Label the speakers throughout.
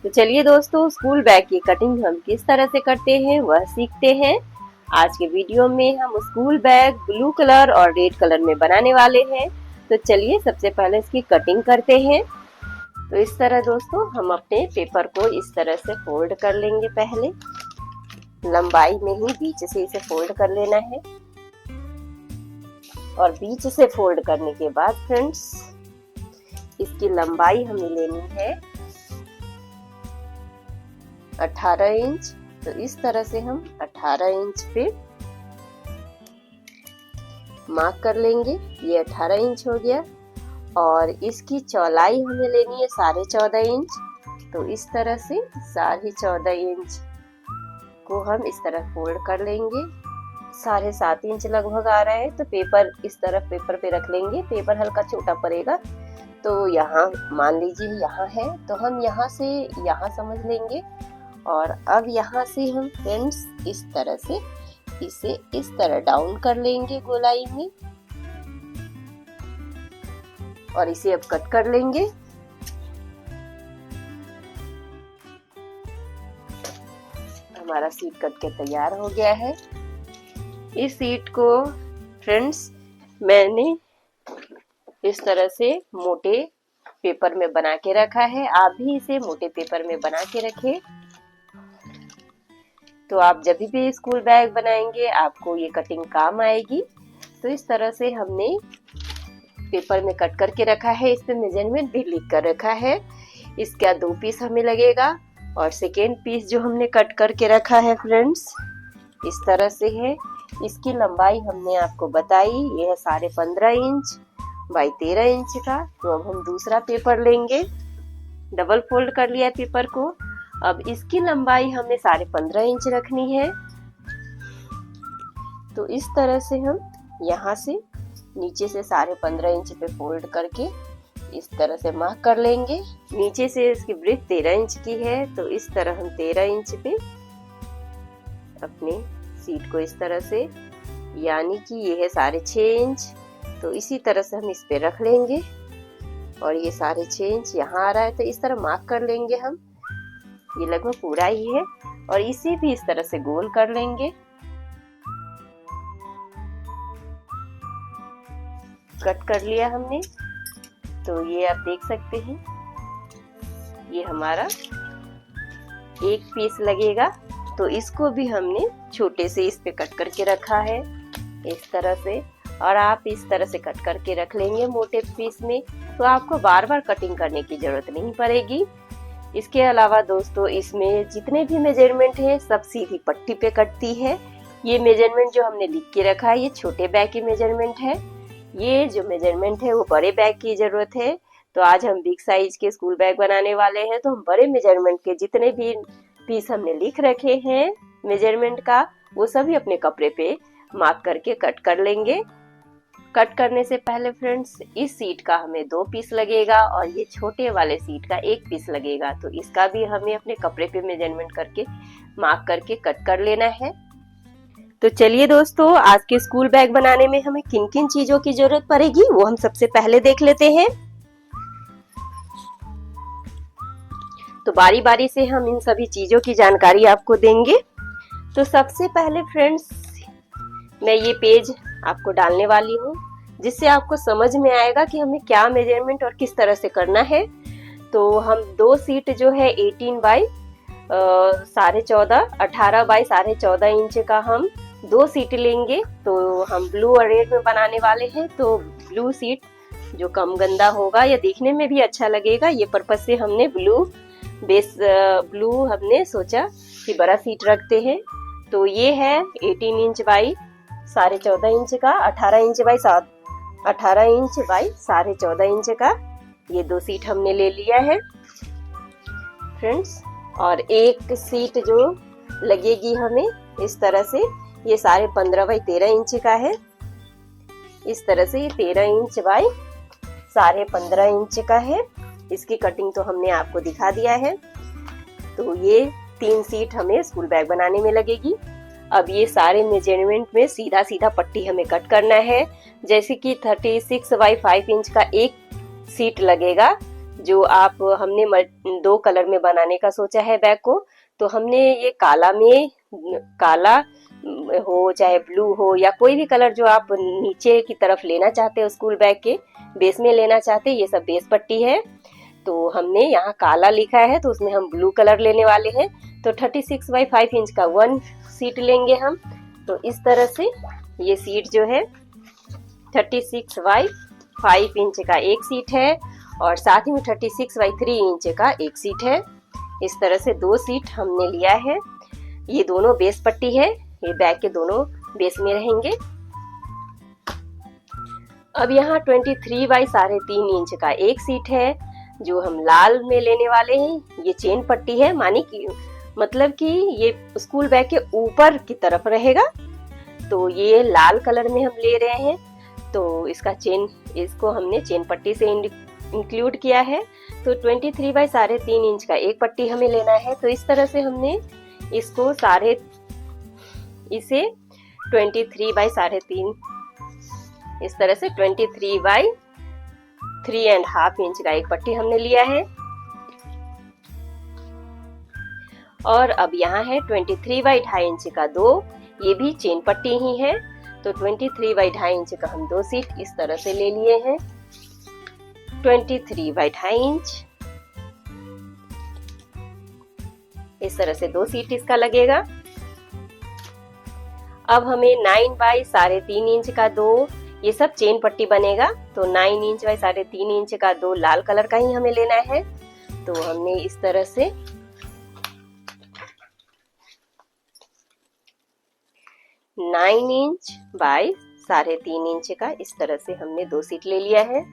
Speaker 1: तो चलिए दोस्तों, स्कूल बैग की कटिंग हम किस तरह से करते हैं वह सीखते हैं। आज के वीडियो में हम स्कूल बैग ब्लू कलर और रेड कलर में बनाने वाले हैं। तो चलिए सबसे पहले इसकी कटिंग करते हैं। तो इस तरह दोस्तों हम अपने पेपर को इस तरह से फोल्ड कर लेंगे। पहले लंबाई में ही बीच से इसे फोल्ड कर लेना है और बीच से फोल्ड करने के बाद फ्रेंड्स इसकी लंबाई हमें लेनी है 18 इंच। तो इस तरह से हम 18 इंच पे मार्क कर लेंगे। ये 18 इंच हो गया और इसकी चौड़ाई हमें लेनी है 14.5 इंच। तो इस तरह से 14.5 इंच को हम इस तरह फोल्ड कर लेंगे। 7.5 इंच लगभग आ रहा है तो पेपर इस तरफ पेपर पे रख लेंगे। पेपर हल्का छोटा पड़ेगा तो यहाँ मान लीजिए यहाँ है तो हम यहाँ से यहाँ समझ लेंगे। और अब यहाँ से हम फ्रेंड्स इस तरह से इसे इस तरह डाउन कर लेंगे गोलाई में और इसे अब कट कर लेंगे। हमारा सीट कट के तैयार हो गया है। इस सीट को फ्रेंड्स मैंने इस तरह से मोटे पेपर में बना के रखा है। आप भी इसे मोटे पेपर में बना के रखें तो आप जब भी स्कूल बैग बनाएंगे आपको ये कटिंग काम आएगी। तो इस तरह से हमने पेपर में कट करके रखा है। इस पे मेजरमेंट भी लिख कर रखा है। इसका 2 पीस हमें लगेगा और सेकेंड पीस जो हमने कट करके रखा है फ्रेंड्स इस तरह से है। इसकी लंबाई हमने आपको बताई, ये है 15.5 इंच बाई 13 इंच का। तो अब हम दूसरा पेपर लेंगे। डबल फोल्ड कर लिया पेपर को। अब इसकी लंबाई हमें 15.5 इंच रखनी है। तो इस तरह से हम यहाँ से नीचे से 15.5 इंच पे फोल्ड करके इस तरह से मार्क कर लेंगे। नीचे से इसकी ब्रेथ 13 इंच की है तो इस तरह हम 13 इंच पे अपने सीट को इस तरह से, यानी कि ये है 6.5 इंच। तो इसी तरह से हम इस पे रख लेंगे और ये 6.5 इंच यहाँ आ रहा है तो इस तरह मार्क कर लेंगे हम। ये लगभग पूरा ही है और इसे भी इस तरह से गोल कर लेंगे। कट कर लिया हमने। तो ये आप देख सकते हैं ये हमारा एक पीस लगेगा। तो इसको भी हमने छोटे से इस पे कट करके रखा है इस तरह से। और आप इस तरह से कट करके रख लेंगे मोटे पीस में तो आपको बार बार कटिंग करने की जरूरत नहीं पड़ेगी। इसके अलावा दोस्तों इसमें जितने भी मेजरमेंट है सब सीधी पट्टी पे कटती है। ये मेजरमेंट जो हमने लिख के रखा है ये छोटे बैग की मेजरमेंट है। ये जो मेजरमेंट है वो बड़े बैग की जरूरत है। तो आज हम बिग साइज के स्कूल बैग बनाने वाले हैं तो हम बड़े मेजरमेंट के जितने भी पीस हमने लिख रखे हैं मेजरमेंट का वो सभी अपने कपड़े पे मार्क करके कट कर लेंगे। कट करने से पहले फ्रेंड्स इस सीट का हमें 2 पीस लगेगा और ये छोटे वाले सीट का 1 पीस लगेगा। तो इसका भी हमें अपने कपड़े पे मेजरमेंट करके मार्क करके कट कर लेना है। तो चलिए दोस्तों, आज के स्कूल बैग बनाने में हमें किन किन चीजों की जरूरत पड़ेगी वो हम सबसे पहले देख लेते हैं। तो बारी बारी से हम इन सभी चीजों की जानकारी आपको देंगे। तो सबसे पहले फ्रेंड्स मैं ये पेज आपको डालने वाली हूँ जिससे आपको समझ में आएगा कि हमें क्या मेजरमेंट और किस तरह से करना है। तो हम 2 सीट जो है 18 बाई 14.5 18 बाई 14.5 इंच का हम 2 सीट लेंगे। तो हम ब्लू और रेड में बनाने वाले हैं तो ब्लू सीट जो कम गंदा होगा या देखने में भी अच्छा लगेगा ये पर्पज से हमने ब्लू हमने सोचा कि बड़ा सीट रखते हैं। तो ये है 18 इंच बाई 14.5 इंच का, 18 इंच बाई 14.5 इंच का ये 2 सीट हमने ले लिया है फ्रेंड्स। और एक सीट जो लगेगी हमें इस तरह से ये 15.5 बाई 13 इंच का है। इस तरह से ये 13 इंच बाई 15.5 इंच का है। इसकी कटिंग तो हमने आपको दिखा दिया है। तो ये 3 सीट हमें स्कूल बैग बनाने में लगेगी। अब ये सारे मेजरमेंट में सीधा सीधा पट्टी हमें कट करना है। जैसे कि 36 बाई 5 इंच का एक सीट लगेगा जो आप हमने दो कलर में बनाने का सोचा है बैग को, तो हमने ये काला हो चाहे ब्लू हो या कोई भी कलर जो आप नीचे की तरफ लेना चाहते हो स्कूल बैग के बेस में लेना चाहते हैं, ये सब बेस पट्टी है। तो हमने यहाँ काला लिखा है तो उसमें हम ब्लू कलर लेने वाले हैं। तो 36 बाई 5 इंच का 1 सीट लेंगे हम। तो इस तरह से ये सीट जो है 36 बाई 5 इंच का एक सीट है और साथ ही में 36 बाई 3 इंच का एक सीट है। इस तरह से 2 सीट हमने लिया है। ये दोनों बेस पट्टी है, ये बैग के दोनों बेस में रहेंगे। अब यहाँ 23 बाई 3.5 इंच का एक सीट है जो हम लाल में लेने वाले हैं। ये चेन पट्टी है, मानी कि मतलब कि ये स्कूल बैग के ऊपर की तरफ रहेगा। तो ये लाल कलर में हम ले रहे हैं, तो इसको हमने चेन पट्टी से इंक्लूड किया है। तो 23 बाई 3.5 इंच का एक पट्टी हमें लेना है। तो इस तरह से हमने इसको इसे 23 बाई 3.5 इस तरह से 23 बाई 3.5 इंच का एक पट्टी हमने लिया है। और अब यहाँ है 23 बाई 2.5 इंच का 2, ये भी चेन पट्टी ही है। तो 23 बाई 2.5 इंच का हम 2 सीट इस तरह से ले लिए हैं। 23 बाई 2.5 इंच इस तरह से 2 सीट इसका लगेगा। अब हमें 9 बाई 3.5 इंच का 2, ये सब चेन पट्टी बनेगा। तो 9 इंच बाई 3.5 इंच का 2 लाल कलर का ही हमें लेना है। तो हमने इस तरह से 9 इंच बाई 3.5 इंच का इस तरह से हमने 2 सीट ले लिया है।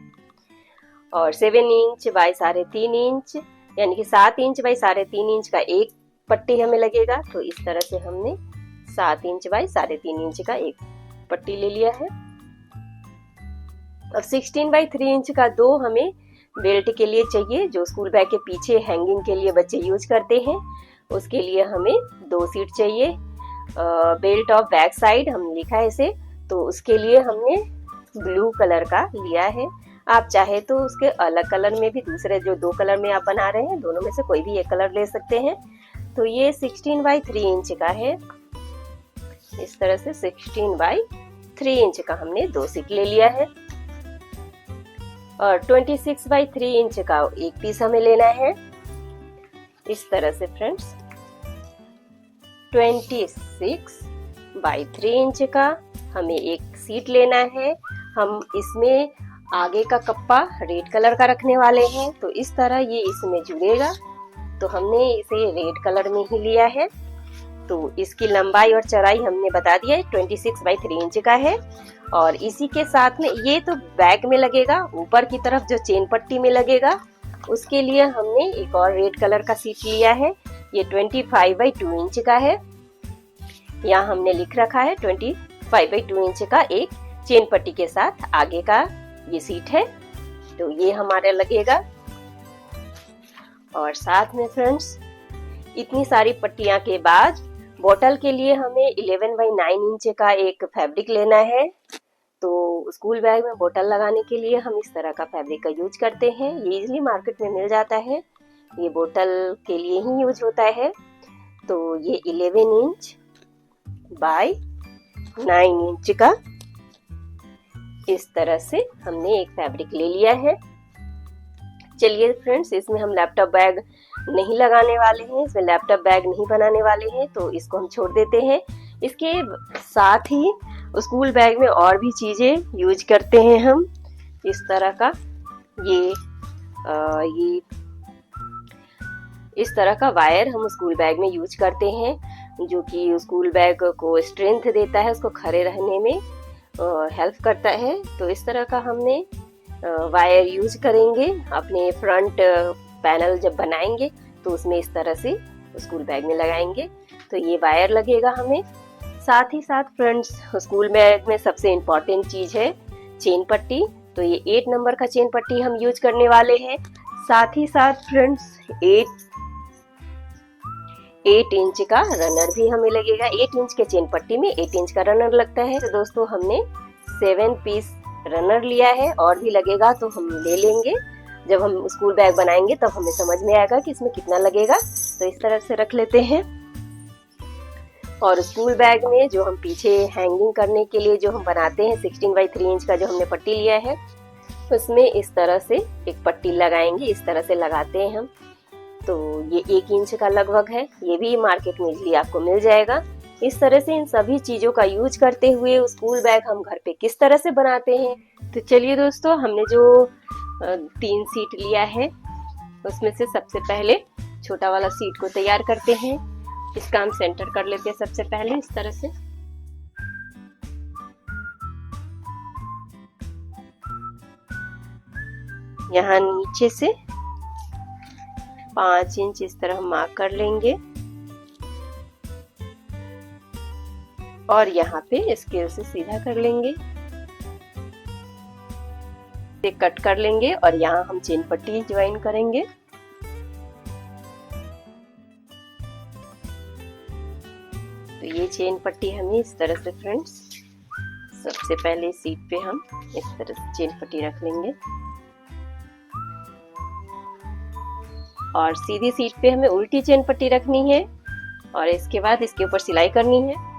Speaker 1: और 7 इंच बाई 3.5 इंच यानी कि 7 इंच बाई 3.5 इंच का एक पट्टी हमें लगेगा। तो इस तरह से हमने 7 इंच बाई 3.5 इंच का एक पट्टी ले लिया है। अब 16 बाई 3 इंच का 2 हमें बेल्ट के लिए चाहिए, जो स्कूल बैग के पीछे हैंगिंग के लिए बच्चे यूज करते हैं। उसके लिए हमें 2 सीट चाहिए। बेल्ट ऑफ बैक साइड हम लिखा है इसे, तो उसके लिए हमने ब्लू कलर का लिया है। आप चाहे तो उसके अलग कलर में भी, दूसरे जो 2 कलर में आप बना रहे हैं दोनों में से कोई भी एक कलर ले सकते हैं। तो ये 16 बाई 3 इंच का है। इस तरह से 16 बाई 3 इंच का हमने 2 सीट ले लिया है। और 26 बाई 3 इंच का एक पीस हमें लेना है। इस तरह से फ्रेंड्स 26 बाई 3 इंच का हमें एक सीट लेना है। हम इसमें आगे का कप्पा रेड कलर का रखने वाले हैं, तो इस तरह ये इसमें जुड़ेगा। तो हमने इसे रेड कलर में ही लिया है। तो इसकी लंबाई और चौड़ाई हमने बता दिया है, 26 बाई 3 इंच का है। और इसी के साथ में ये तो बैग में लगेगा, ऊपर की तरफ जो चेन पट्टी में लगेगा उसके लिए हमने एक और रेड कलर का सीट लिया है। ये 25 बाई 2 इंच का है। यहाँ हमने लिख रखा है 25 बाई 2 इंच का एक चेन पट्टी के साथ आगे का ये सीट है। तो ये हमारा लगेगा। और साथ में फ्रेंड्स इतनी सारी पट्टियां के बाद बोतल के लिए हमें 11 बाई 9 इंच का एक फैब्रिक लेना है। तो स्कूल बैग में बोतल लगाने के लिए हम इस तरह का फैब्रिक का यूज करते हैं। ये इजीली मार्केट में मिल जाता है, ये बोतल के लिए ही यूज होता है। तो ये 11 इंच बाय 9 इंच का इस तरह से हमने एक फैब्रिक ले लिया है। चलिए फ्रेंड्स, इसमें हम लैपटॉप बैग नहीं लगाने वाले हैं, इसमें लैपटॉप बैग नहीं बनाने वाले हैं, तो इसको हम छोड़ देते हैं। इसके साथ ही स्कूल बैग में और भी चीजें यूज करते हैं हम। इस तरह का ये इस तरह का वायर हम स्कूल बैग में यूज करते हैं, जो कि स्कूल बैग को स्ट्रेंथ देता है, उसको खड़े रहने में हेल्प करता है। तो इस तरह का हमने वायर यूज करेंगे। अपने फ्रंट पैनल जब बनाएंगे तो उसमें इस तरह से स्कूल बैग में लगाएंगे। तो ये वायर लगेगा हमें। साथ ही साथ फ्रेंड्स स्कूल बैग में सबसे इम्पोर्टेंट चीज है चेन पट्टी। तो ये 8 नंबर का चेन पट्टी हम यूज करने वाले हैं। साथ ही साथ फ्रेंड्स 8 इंच का रनर भी हमें लगेगा। 8 इंच के चेन पट्टी में 8 इंच का रनर लगता है। तो दोस्तों हमने 7 पीस रनर लिया है, और भी लगेगा तो हम ले लेंगे। जब हम स्कूल बैग बनाएंगे तब हमें समझ में आएगा कि इसमें कितना लगेगा। तो इस तरह से रख लेते हैं। और स्कूल बैग में जो हम पीछे हैंगिंग करने के लिए जो हम बनाते हैं 16 बाई 3 इंच का जो हमने पट्टी लिया है, उसमें इस तरह से एक पट्टी लगाएंगे। इस तरह से लगाते हैं हम। तो ये 1 इंच का लगभग है। ये भी मार्केट में इजीली आपको मिल जाएगा। इस तरह से इन सभी चीजों का यूज करते हुए स्कूल बैग हम घर पे किस तरह से बनाते हैं। तो चलिए दोस्तों, हमने जो 3 सीट लिया है उसमें से सबसे पहले छोटा वाला सीट को तैयार करते हैं। इसका हम सेंटर कर लेते हैं सबसे पहले इस तरह से। यहाँ नीचे से 5 इंच इस तरह मार्क कर लेंगे और यहाँ पे स्केल से सीधा कर लेंगे, कट कर लेंगे और यहाँ हम चेन पट्टी ज्वाइन करेंगे। तो ये चेन पट्टी हमें इस तरह से फ्रेंड्स, सबसे पहले सीट पे हम इस तरह से चेन पट्टी रख लेंगे और सीधी सीट पे हमें उल्टी चेन पट्टी रखनी है और इसके बाद इसके ऊपर सिलाई करनी है।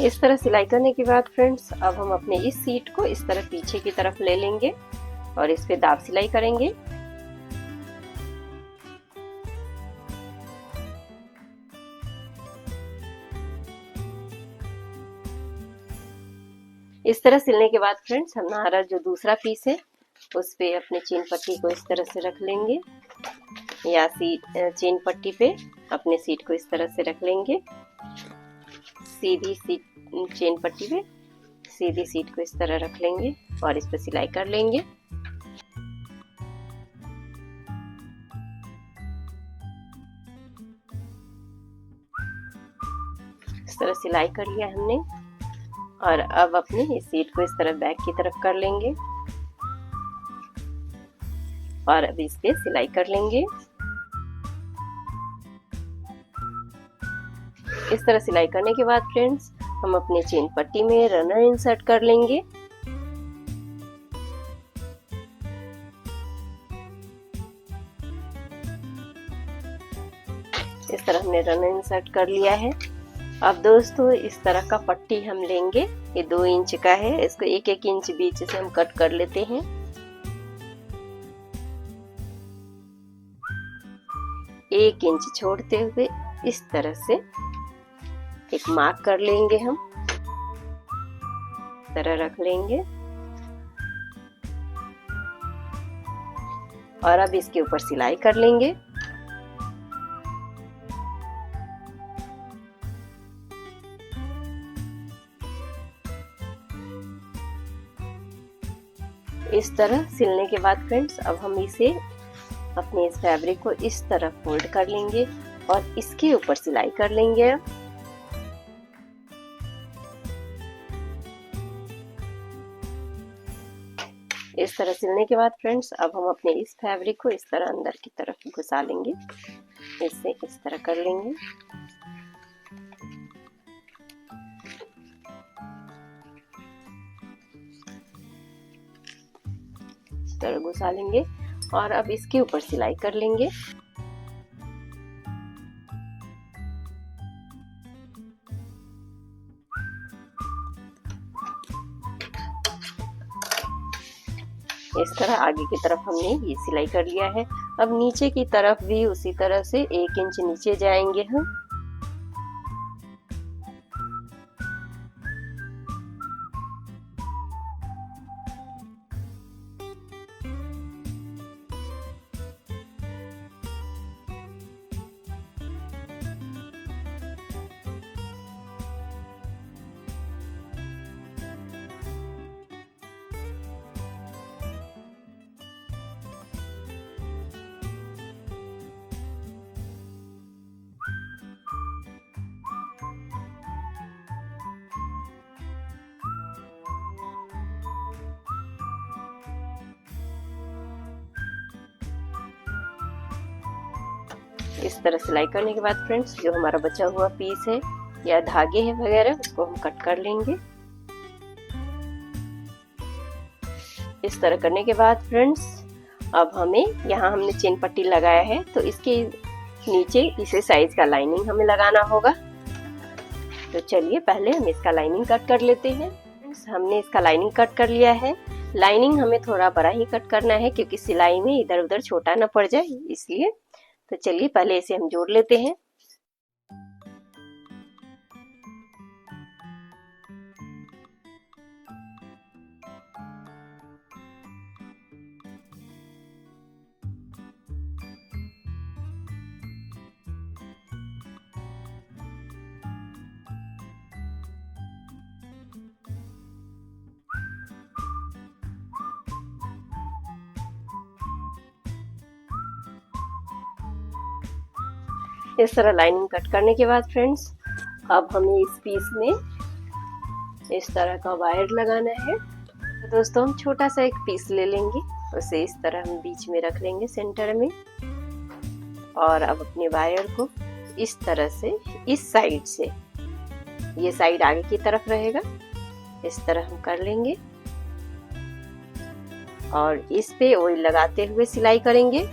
Speaker 1: इस तरह सिलाई करने के बाद फ्रेंड्स, अब हम अपने इस सीट को इस तरह पीछे की तरफ ले लेंगे और इस पे दाब सिलाई करेंगे। इस तरह सिलने के बाद फ्रेंड्स, हमारा जो दूसरा पीस है उस पे अपने चेन पट्टी को इस तरह से रख लेंगे या चेन पट्टी पे अपने सीट को इस तरह से रख लेंगे। सीधी सीट चेन पट्टी पे सीधी सीट को इस तरह रख लेंगे और इस पर सिलाई कर लेंगे। इस तरह सिलाई कर लिया हमने और अब अपनी इस सीट को इस तरह बैक की तरफ कर लेंगे और अब इस पे सिलाई कर लेंगे। इस तरह सिलाई करने के बाद फ्रेंड्स, हम अपने चेन पट्टी में रनर इंसर्ट कर लेंगे। इस तरह हमने रनर इंसर्ट कर लिया है। अब दोस्तों, इस तरह का पट्टी हम लेंगे। ये 2 इंच का है। इसको 1-1 इंच बीच से हम कट कर लेते हैं। एक इंच छोड़ते हुए इस तरह से एक मार्क कर लेंगे, हम इस तरह रख लेंगे और अब इसके ऊपर सिलाई कर लेंगे। इस तरह सिलने के बाद फ्रेंड्स, अब हम इसे अपने इस फैब्रिक को इस तरह फोल्ड कर लेंगे और इसके ऊपर सिलाई कर लेंगे। इस तरह सिलने के बाद फ्रेंड्स, अब हम अपने इस फैब्रिक को इस तरह अंदर की तरफ घुसा लेंगे। इसे इस तरह कर लेंगे। इस तरह घुसा लेंगे और अब इसके ऊपर सिलाई कर लेंगे। इस तरह आगे की तरफ हमने ये सिलाई कर लिया है। अब नीचे की तरफ भी उसी तरह से 1 इंच नीचे जाएंगे हम। इस तरह सिलाई करने के बाद फ्रेंड्स जो हमारा बचा हुआ पीस है या धागे है वगैरह उसको हम कट कर लेंगे। इस तरह करने के बाद फ्रेंड्स अब हमें यहाँ हमने चेन पट्टी लगाया है तो इसके नीचे इसे साइज का लाइनिंग हमें लगाना होगा। तो चलिए पहले हम इसका लाइनिंग कट कर लेते हैं। हमने इसका लाइनिंग कट कर लिया है। लाइनिंग हमें थोड़ा बड़ा ही कट करना है क्योंकि सिलाई में इधर उधर छोटा ना पड़ जाए इसलिए। तो चलिए पहले इसे हम जोड़ लेते हैं। इस तरह लाइनिंग कट करने के बाद फ्रेंड्स अब हमें इस पीस में इस तरह का वायर लगाना है। तो दोस्तों हम छोटा सा एक पीस ले लेंगे, उसे इस तरह हम बीच में रख लेंगे सेंटर में, और अब अपने वायर को इस तरह से इस साइड से, ये साइड आगे की तरफ रहेगा, इस तरह हम कर लेंगे और इस पे ऑयल लगाते हुए सिलाई करेंगे।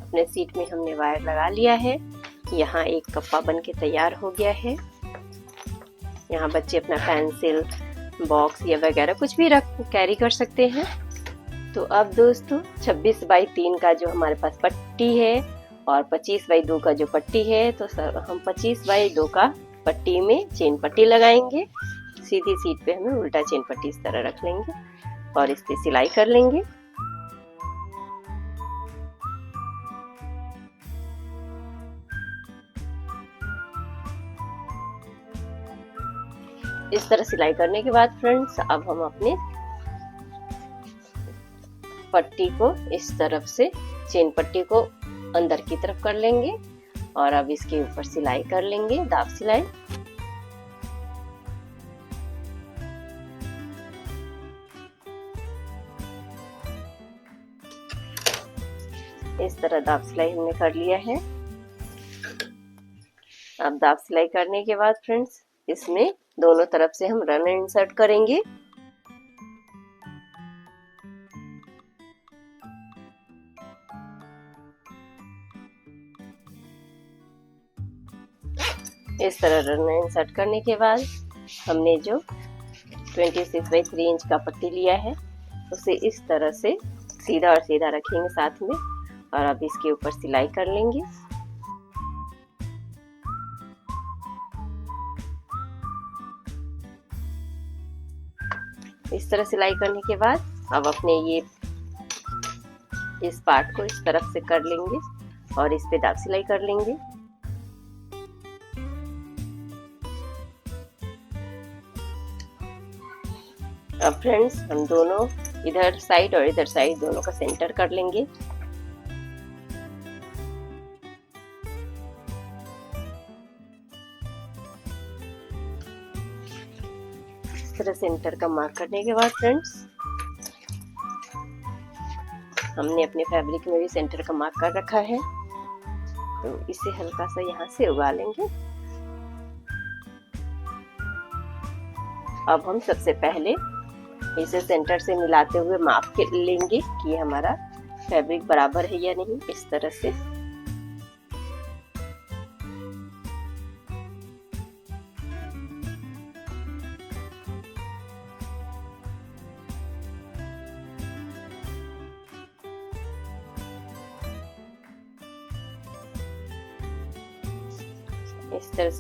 Speaker 1: अपने सीट में हमने वायर लगा लिया है। यहाँ एक कप्पा बन के तैयार हो गया है। यहाँ बच्चे अपना पेंसिल बॉक्स या वगैरह कुछ भी कैरी कर सकते हैं। तो अब दोस्तों 26 बाई 3 का जो हमारे पास पट्टी है और 25 बाई 2 का जो पट्टी है, तो हम 25 बाई 2 का पट्टी में चेन पट्टी लगाएंगे। सीधी सीट पे हमें उल्टा चेन पट्टी इस तरह रख लेंगे और इस पे सिलाई कर लेंगे। इस तरह सिलाई करने के बाद फ्रेंड्स अब हम अपने पट्टी को इस तरफ से चेन पट्टी को अंदर की तरफ कर लेंगे और अब इसके ऊपर सिलाई कर लेंगे, दाब सिलाई। इस तरह दाब सिलाई हमने कर लिया है। अब दाब सिलाई करने के बाद फ्रेंड्स इसमें दोनों तरफ से हम रन इंसर्ट करेंगे। इस तरह रन इंसर्ट करने के बाद हमने जो 26 बाई 3 इंच का पट्टी लिया है उसे इस तरह से सीधा और सीधा रखेंगे साथ में और अब इसके ऊपर सिलाई कर लेंगे। इस तरह सिलाई करने के बाद अब अपने ये इस पार्ट को इस तरफ से कर लेंगे और इस पे दाब सिलाई कर लेंगे। अब फ्रेंड्स हम दोनों इधर साइड और इधर साइड दोनों का सेंटर कर लेंगे। तरह सेंटर का मार्क करने के बाद फ्रेंड्स हमने अपने फैब्रिक में भी सेंटर का मार्क कर रखा है, तो इसे हल्का सा यहाँ से उगा लेंगे। अब हम सबसे पहले इसे सेंटर से मिलाते हुए माप के लेंगे कि हमारा फैब्रिक बराबर है या नहीं। इस तरह से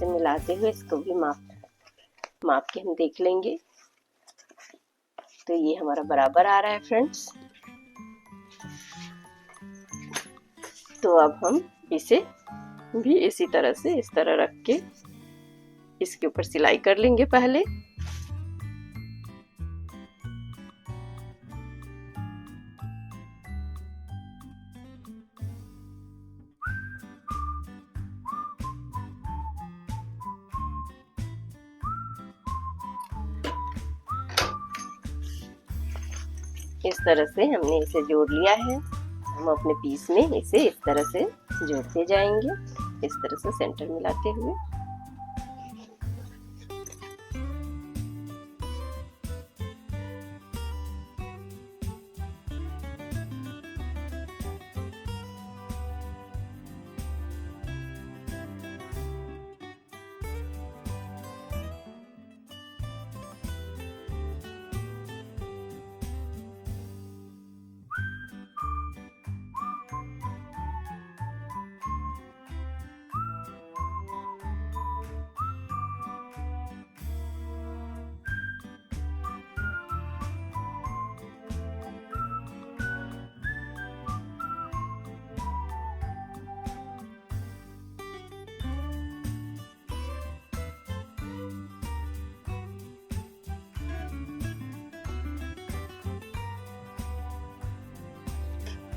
Speaker 1: मिलाते हुए इसको भी माप के हम देख लेंगे। तो ये हमारा बराबर आ रहा है फ्रेंड्स। तो अब हम इसे भी इसी तरह से इस तरह रख के इसके ऊपर सिलाई कर लेंगे पहले। इस तरह से हमने इसे जोड़ लिया है। हम अपने पीस में इसे इस तरह से जोड़ते जाएंगे, इस तरह से सेंटर मिलाते हुए।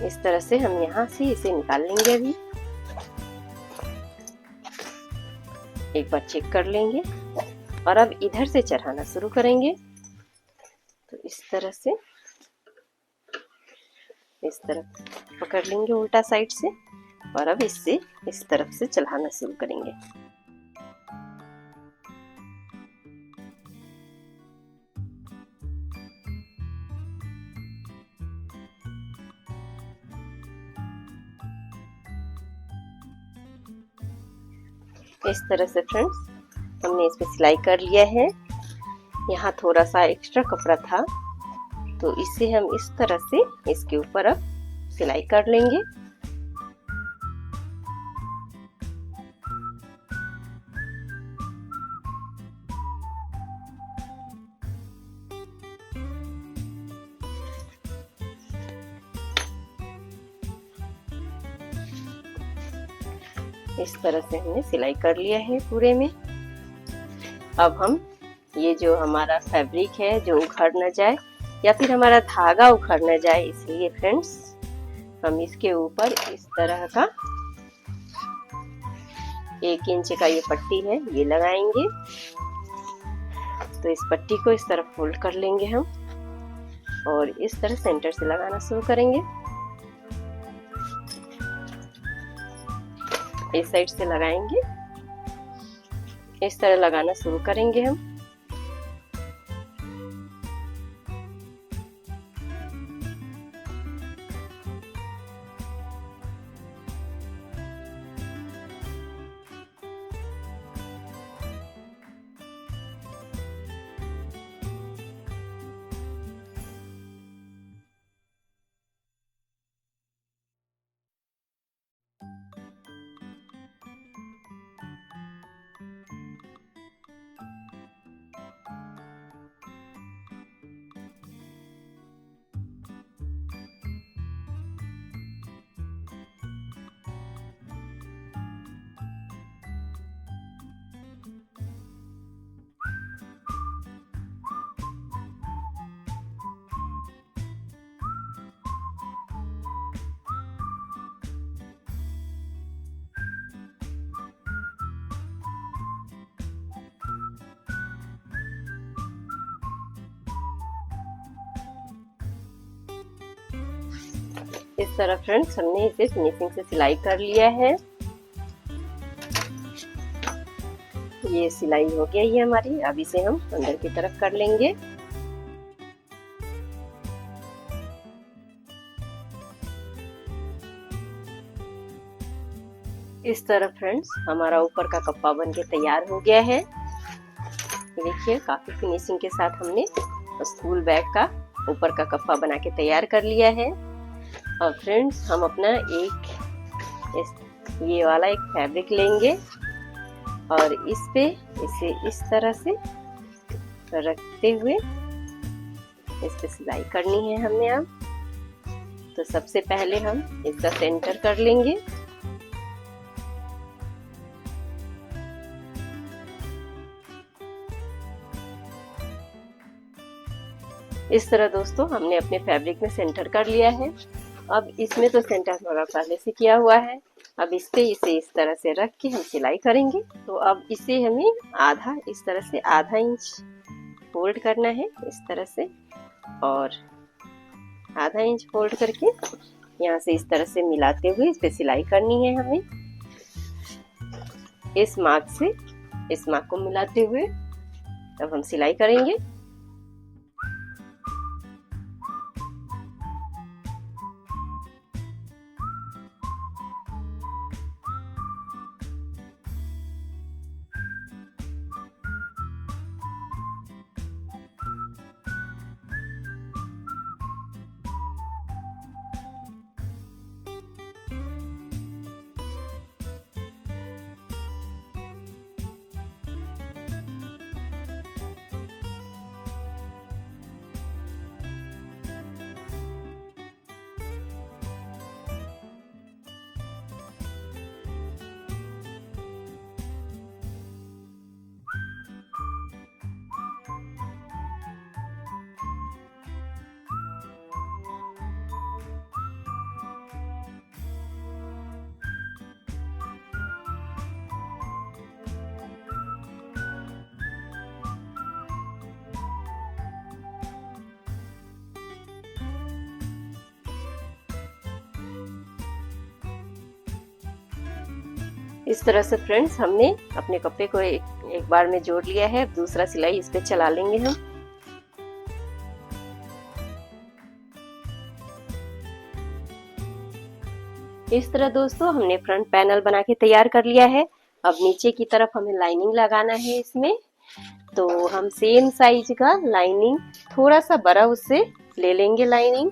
Speaker 1: इस तरह से हम यहाँ से इसे निकाल लेंगे। अभी एक बार चेक कर लेंगे और अब इधर से चढ़ाना शुरू करेंगे। तो इस तरह से इस तरफ पकड़ लेंगे उल्टा साइड से और अब इससे इस तरफ से चढ़ाना शुरू करेंगे। इस तरह से फ्रेंड्स हमने इस पे सिलाई कर लिया है। यहाँ थोड़ा सा एक्स्ट्रा कपड़ा था, तो इसे हम इस तरह से इसके ऊपर अब सिलाई कर लेंगे। इस तरह से हमने सिलाई कर लिया है पूरे में। अब हम ये जो हमारा फैब्रिक है जो उखड़ न जाए या फिर हमारा धागा उखड़ न जाए, इसलिए फ्रेंड्स हम इसके ऊपर इस तरह का 1 इंच का ये पट्टी है ये लगाएंगे। तो इस पट्टी को इस तरह फोल्ड कर लेंगे हम और इस तरह सेंटर से लगाना शुरू करेंगे। इस साइड से लगाएंगे, इस तरह लगाना शुरू करेंगे हम। इस तरह फ्रेंड्स हमने इसे फिनिशिंग से सिलाई कर लिया है। ये सिलाई हो गई है हमारी। अब इसे हम अंदर की तरफ कर लेंगे। इस तरह फ्रेंड्स हमारा ऊपर का कप्पा बन के तैयार हो गया है। देखिए काफी फिनिशिंग के साथ हमने स्कूल बैग का ऊपर का कप्पा बना के तैयार कर लिया है। और फ्रेंड्स हम अपना ये वाला एक फैब्रिक लेंगे और इस पे इसे इस तरह से रखते हुए इस पे सिलाई करनी है हमने। अब तो सबसे पहले हम इसका सेंटर कर लेंगे। इस तरह दोस्तों हमने अपने फैब्रिक में सेंटर कर लिया है। अब इसमें तो सेंटर थोड़ा पहले से किया हुआ है। अब इस पे इसे इस तरह से रख के हम सिलाई करेंगे। तो अब इसे हमें आधा इस तरह से आधा इंच फोल्ड करना है इस तरह से, और आधा इंच फोल्ड करके यहाँ से इस तरह से मिलाते हुए इस पे सिलाई करनी है हमें। इस मार्क से इस मार्क को मिलाते हुए अब हम सिलाई करेंगे। इस तरह से फ्रेंड्स हमने अपने कपड़े को एक बार में जोड़ लिया है। दूसरा सिलाई इस पे चला लेंगे हम। इस तरह दोस्तों हमने फ्रंट पैनल बना के तैयार कर लिया है। अब नीचे की तरफ हमें लाइनिंग लगाना है इसमें। तो हम सेम साइज का लाइनिंग थोड़ा सा बड़ा उससे ले लेंगे लाइनिंग।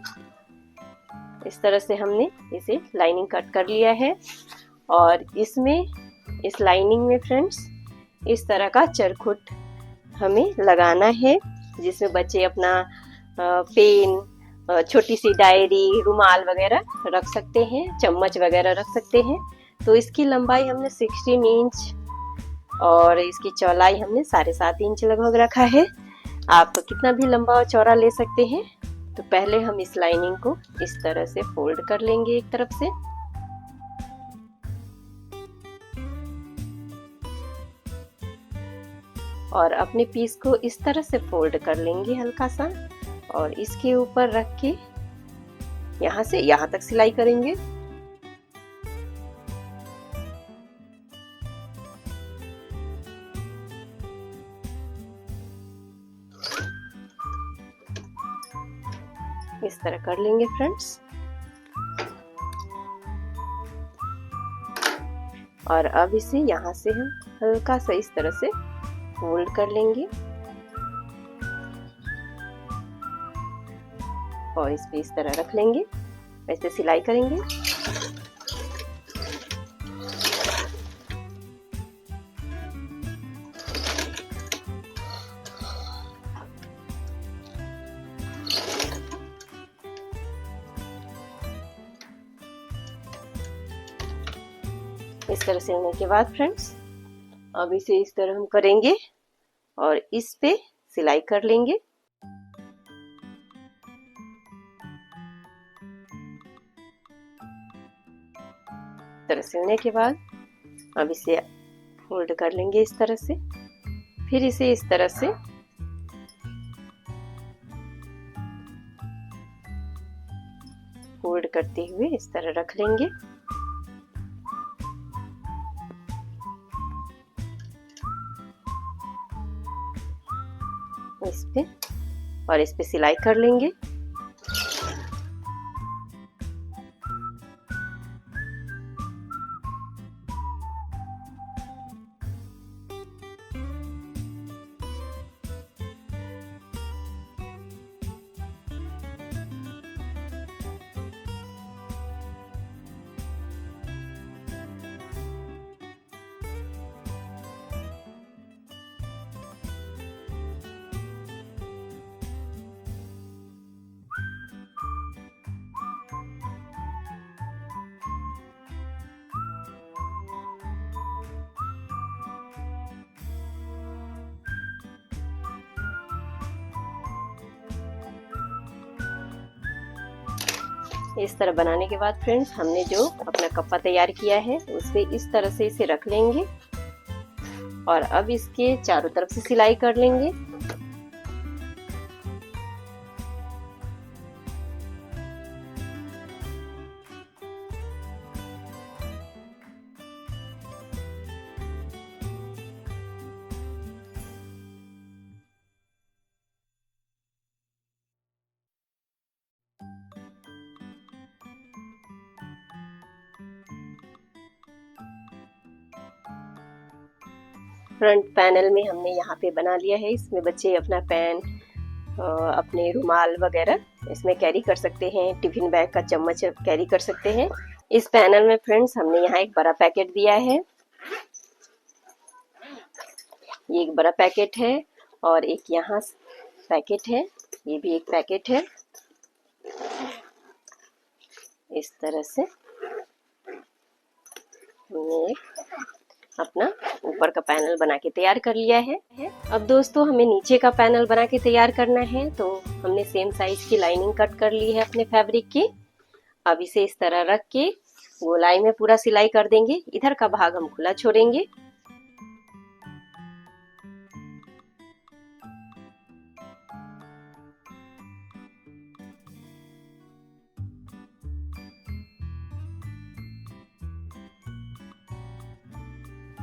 Speaker 1: इस तरह से हमने इसे लाइनिंग कट कर लिया है। और इसमें इस लाइनिंग में फ्रेंड्स इस तरह का चरखुट हमें लगाना है, जिसमें बच्चे अपना पेन, छोटी सी डायरी, रुमाल वगैरह रख सकते हैं, चम्मच वगैरह रख सकते हैं। तो इसकी लंबाई हमने 16 इंच और इसकी चौड़ाई हमने 7.5 इंच लगभग रखा है। आप कितना भी लंबा और चौड़ा ले सकते हैं। तो पहले हम इस लाइनिंग को इस तरह से फोल्ड कर लेंगे एक तरफ से, और अपने पीस को इस तरह से फोल्ड कर लेंगे हल्का सा, और इसके ऊपर रख के यहाँ से यहाँ तक सिलाई करेंगे। इस तरह कर लेंगे फ्रेंड्स। और अब इसे यहाँ से हम हल्का सा इस तरह से फोल्ड कर लेंगे और इस पे इस तरह रख लेंगे। ऐसे सिलाई करेंगे। इस तरह सिलने के बाद फ्रेंड्स अब इसे इस तरह हम करेंगे और इस पे सिलाई कर लेंगे। इस तरह सिलने के बाद अब इसे फोल्ड कर लेंगे इस तरह से, फिर इसे इस तरह से फोल्ड करते हुए इस तरह रख लेंगे। इस पे और इस पे सिलाई कर लेंगे। इस तरह बनाने के बाद फ्रेंड्स, हमने जो अपना कप्पा तैयार किया है उस पे इस तरह से इसे रख लेंगे और अब इसके चारों तरफ से सिलाई कर लेंगे। फ्रंट पैनल में हमने यहाँ पे बना लिया है। इसमें बच्चे अपना पेन, अपने रुमाल वगैरह इसमें कैरी कर सकते हैं, टिफिन बैग का चम्मच कैरी कर सकते हैं। इस पैनल में फ्रेंड्स हमने यहाँ एक बड़ा पैकेट दिया है, ये एक बड़ा पैकेट है और एक यहाँ पैकेट है, ये भी एक पैकेट है। इस तरह से हमने अपना ऊपर का पैनल बना के तैयार कर लिया है। अब दोस्तों, हमें नीचे का पैनल बना के तैयार करना है, तो हमने सेम साइज की लाइनिंग कट कर ली है अपने फैब्रिक की। अब इसे इस तरह रख के गोलाई में पूरा सिलाई कर देंगे। इधर का भाग हम खुला छोड़ेंगे।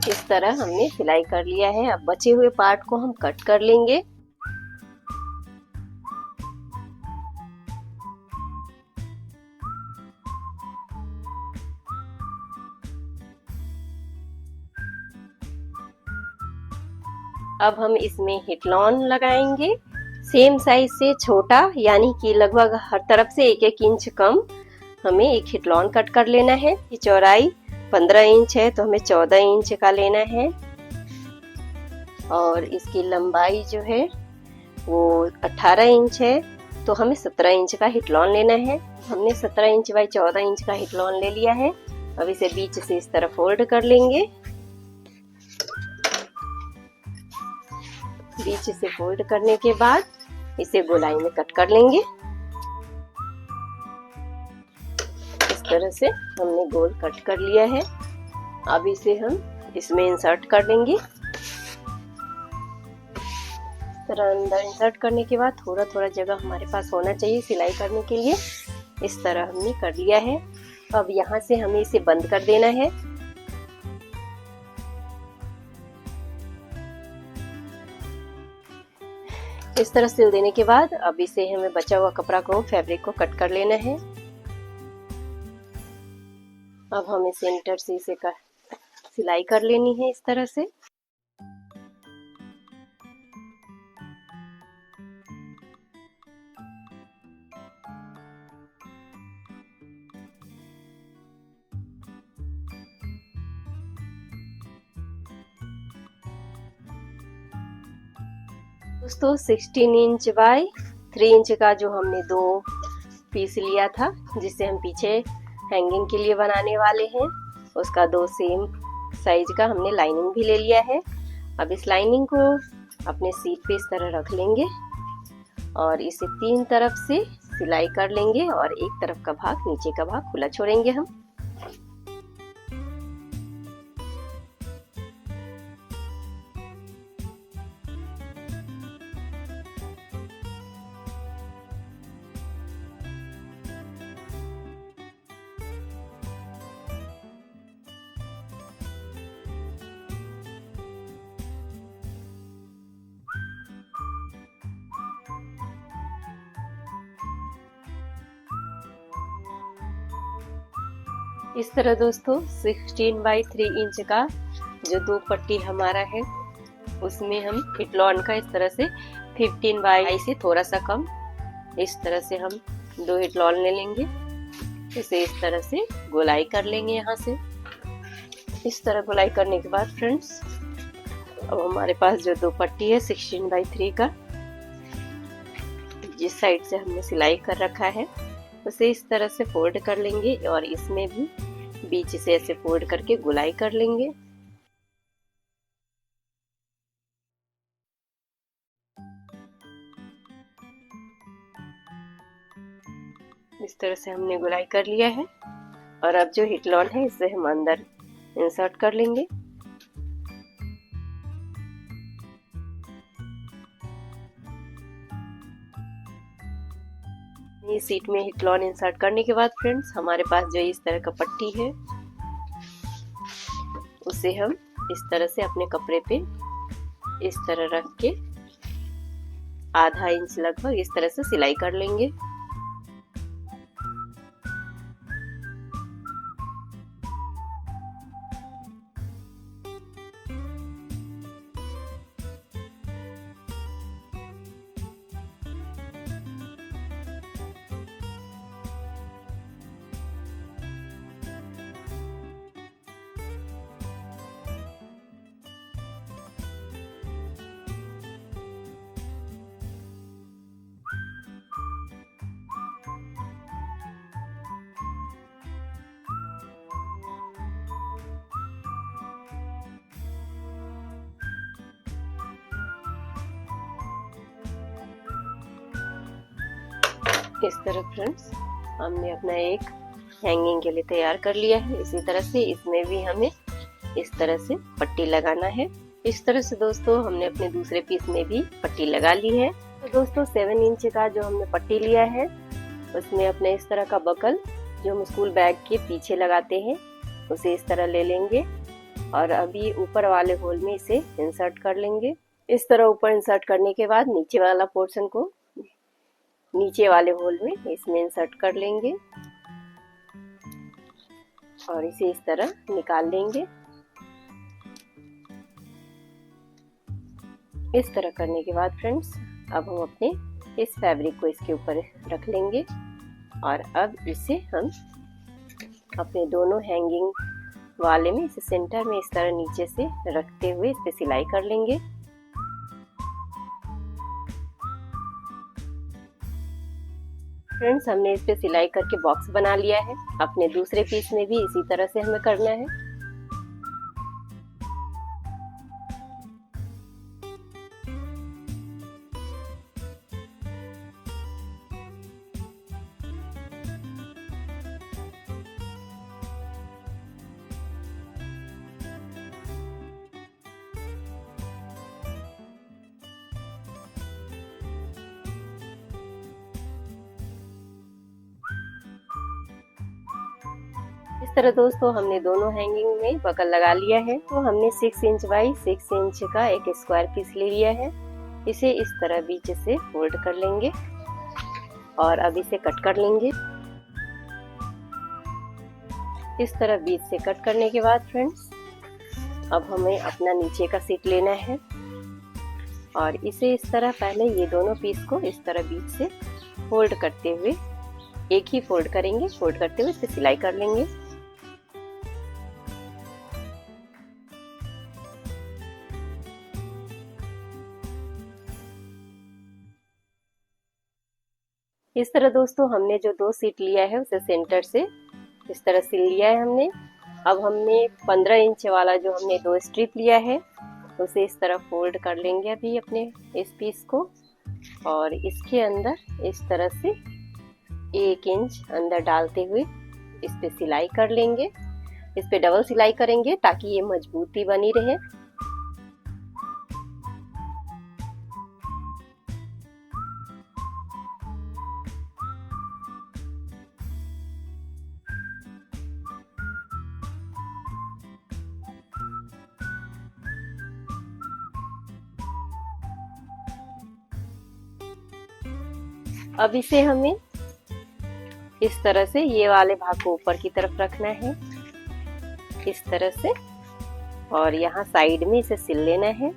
Speaker 1: इस तरह हमने सिलाई कर लिया है। अब बचे हुए पार्ट को हम कट कर लेंगे। अब हम इसमें हिटलॉन लगाएंगे। सेम साइज से छोटा, यानी कि लगभग हर तरफ से 1-1 इंच कम हमें एक हिटलॉन कट कर लेना है। ये चौड़ाई 15 इंच है तो हमें 14 इंच का लेना है और इसकी लंबाई जो है वो 18 इंच है तो हमें 17 इंच का हिटलॉन लेना है। हमने 17 इंच बाई 14 इंच का हिटलॉन ले लिया है। अब इसे बीच से इस तरह फोल्ड कर लेंगे। बीच से फोल्ड करने के बाद इसे गोलाई में कट कर लेंगे। इस तरह से हमने गोल कट कर लिया है। अब इसे हम इसमें इंसर्ट कर देंगे। इस तरह अंदर इंसर्ट करने के बाद थोड़ा थोड़ा जगह हमारे पास होना चाहिए सिलाई करने के लिए। इस तरह हमने कर लिया है। अब यहाँ से हमें इसे बंद कर देना है। इस तरह सिल देने के बाद अब इसे हमें बचा हुआ कपड़ा को, फैब्रिक को कट कर लेना है। अब हमें सेंटर से इसे सिलाई कर लेनी है इस तरह से। दोस्तों 16 इंच बाय 3 इंच का जो हमने 2 पीस लिया था, जिससे हम पीछे हैंगिंग के लिए बनाने वाले हैं, उसका 2 सेम साइज का हमने लाइनिंग भी ले लिया है। अब इस लाइनिंग को अपने सीट पे इस तरह रख लेंगे और इसे 3 तरफ से सिलाई कर लेंगे और एक तरफ का भाग, नीचे का भाग खुला छोड़ेंगे हम। इस तरह दोस्तों 16 बाई 3 इंच का जो दो पट्टी हमारा है उसमें हम हिटलॉन का इस तरह से 15 बाई से थोड़ा सा कम इस तरह से हम दो हिटलॉन ले लेंगे। इसे इस तरह से गोलाई कर लेंगे। यहाँ से इस तरह गोलाई करने के बाद फ्रेंड्स अब हमारे पास जो दो पट्टी है 16 बाई 3 का जिस साइड से हमने सिलाई कर रखा है उसे इस तरह से फोल्ड कर लेंगे और इसमें भी बीच से ऐसे फोल्ड करके गोलाई कर लेंगे। इस तरह से हमने गोलाई कर लिया है और अब जो हिटलॉन है इसे हम अंदर इंसर्ट कर लेंगे। ये सीट में हिटलॉन इंसर्ट करने के बाद फ्रेंड्स हमारे पास जो इस तरह का पट्टी है उसे हम इस तरह से अपने कपड़े पे इस तरह रख के आधा इंच लगभग इस तरह से सिलाई कर लेंगे। इस तरह फ्रेंड्स हमने अपना एक हैंगिंग के लिए तैयार कर लिया है। इसी तरह से इसमें भी हमें इस तरह से पट्टी लगाना है। इस तरह से दोस्तों हमने अपने दूसरे पीस में भी पट्टी लगा ली है। तो दोस्तों 7 इंच का जो हमने पट्टी लिया है उसमें अपने इस तरह का बकल जो हम स्कूल बैग के पीछे लगाते हैं उसे इस तरह ले लेंगे और अभी ऊपर वाले होल में इसे इंसर्ट कर लेंगे। इस तरह ऊपर इंसर्ट करने के बाद नीचे वाला पोर्शन को नीचे वाले होल में इसमें इंसर्ट कर लेंगे और इसे इस तरह निकाल लेंगे। इस तरह करने के बाद फ्रेंड्स अब हम अपने इस फैब्रिक को इसके ऊपर रख लेंगे और अब इसे हम अपने दोनों हैंगिंग वाले में इसे सेंटर में इस तरह नीचे से रखते हुए इस पे सिलाई कर लेंगे। फ्रेंड्स हमने इस पे सिलाई करके बॉक्स बना लिया है। अपने दूसरे पीस में भी इसी तरह से हमें करना है। इस तरह दोस्तों हमने दोनों हैंगिंग में बकल लगा लिया है। तो हमने 6 इंच बाई 6 इंच का एक स्क्वायर पीस ले लिया है। इसे इस तरह बीच से फोल्ड कर लेंगे और अब इसे कट कर लेंगे। इस तरह बीच से कट करने के बाद फ्रेंड्स अब हमें अपना नीचे का सीट लेना है और इसे इस तरह पहले ये दोनों पीस को इस तरह बीच से फोल्ड करते हुए एक ही फोल्ड करेंगे। फोल्ड करते हुए इस पे सिलाई कर लेंगे। इस तरह दोस्तों हमने जो दो सीट लिया है उसे सेंटर से इस तरह सिल लिया है हमने। अब हमने 15 इंच वाला जो हमने दो स्ट्रिप लिया है उसे इस तरह फोल्ड कर लेंगे अभी अपने इस पीस को और इसके अंदर इस तरह से 1 इंच अंदर डालते हुए इस पे सिलाई कर लेंगे। इस पे डबल सिलाई करेंगे ताकि ये मजबूती बनी रहे। अब इसे हमें इस तरह से ये वाले भाग को ऊपर की तरफ रखना है, इस तरह से, और यहाँ साइड में इसे सिल लेना है।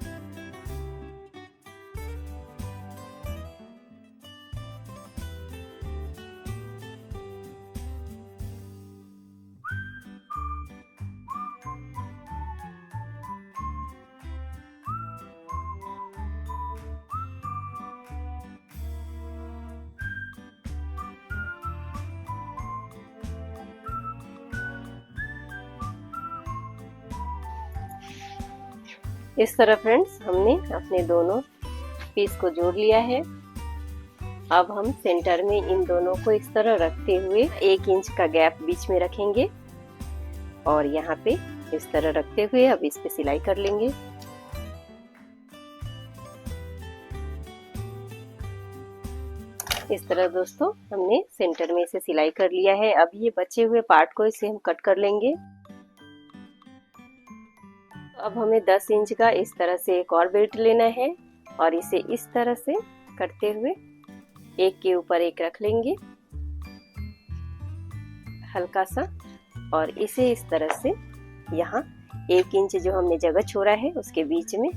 Speaker 1: इस तरह फ्रेंड्स हमने अपने दोनों पीस को जोड़ लिया है। अब हम सेंटर में इन दोनों को इस तरह रखते हुए 1 इंच का गैप बीच में रखेंगे और यहाँ पे इस तरह रखते हुए अब इस पे सिलाई कर लेंगे। इस तरह दोस्तों हमने सेंटर में इसे सिलाई कर लिया है। अब ये बचे हुए पार्ट को इसे हम कट कर लेंगे। अब हमें 10 इंच का इस तरह से एक और बेल्ट लेना है और इसे इस तरह से करते हुए एक के ऊपर एक रख लेंगे हल्का सा, और इसे इस तरह से यहाँ 1 इंच जो हमने जगह छोड़ा है उसके बीच में